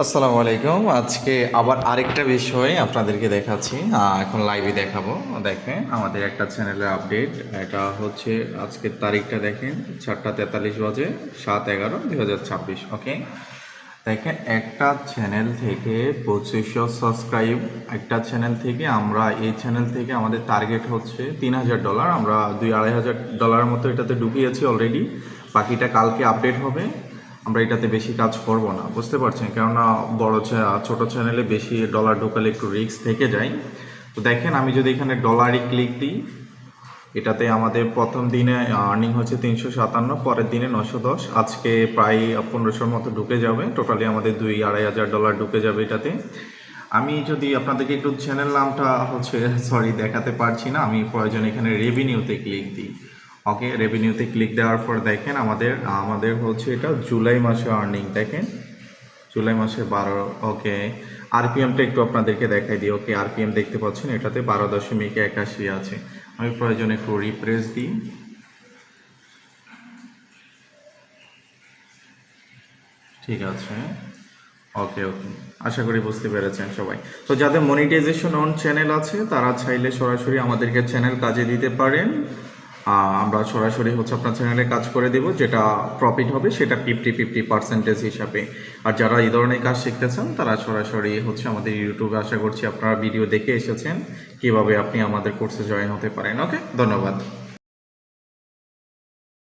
আসসালামু আলাইকুম। আজকে আবার আরেকটা বিষয় আপনাদেরকে দেখাচ্ছি। এখন লাইভে দেখাবো। দেখেন আমাদের একটা চ্যানেলের আপডেট। এটা হচ্ছে আজকের তারিখটা দেখেন 4:43 বাজে 7/11/2026। ওকে, দেখেন একটা চ্যানেল থেকে 2500 সাবস্ক্রাইব, একটা চ্যানেল থেকে আমরা এই চ্যানেল থেকে আমাদের টার্গেট হচ্ছে $3000। আমরা $2-2,500 মতো এটাতে ঢুকিয়েছি অলরেডি। বাকিটা কালকে আপডেট হবে। আমরা এটাতে বেশি কাজ করব না, বুঝতে পারছেন, কেননা ছোট চ্যানেলে বেশি ডলার ঢোকালে একটু রিস্ক থেকে যায়। তো দেখেন আমি যদি এখানে ডলারে ক্লিক দিই, এটাতে আমাদের প্রথম দিনে আর্নিং হচ্ছে 357, পরের দিনে 910, আজকে প্রায় 1500 মতো ঢুকে যাবে। টোটালি আমাদের $2-2,500 ঢুকে যাবে এটাতে। আমি যদি আপনাদেরকে একটু চ্যানেল নামটা দেখাতে পারছি না, আমি প্রয়োজন এখানে রেভিনিউতে ক্লিক দিই। ওকে, রেভিনিউতে ক্লিক দেওয়ার পর দেখেন আমাদের হচ্ছে এটা জুলাই মাসে আর্নিং। দেখেন জুলাই মাসে 12। ওকে, আরপিএমটা একটু আপনাদেরকে দেখাই দিই। ওকে, আরপিএম দেখতে পাচ্ছেন এটাতে 12.81 আছে। আমি প্রয়োজন একটু রিফ্রেশ দিই। ঠিক আছে, ওকে ওকে, আশা করি বুঝতে পেরেছেন সবাই। তো যাদের মনিটাইজেশন অন চ্যানেল আছে তারা চাইলে সরাসরি আমাদেরকে চ্যানেল কাজে দিতে পারেন। আমরা সরাসরি হচ্ছে আপনার চ্যানেলে কাজ করে দেব, যেটা প্রফিট হবে সেটা 50-50% হিসাবে। আর যারা এই ধরনের কাজ শিখতে চান তারা সরাসরি হচ্ছে আমাদের ইউটিউবে, আশা করছি আপনারা ভিডিও দেখে এসেছেন কিভাবে আপনি আমাদের কোর্সে জয়েন হতে পারেন। ওকে, ধন্যবাদ।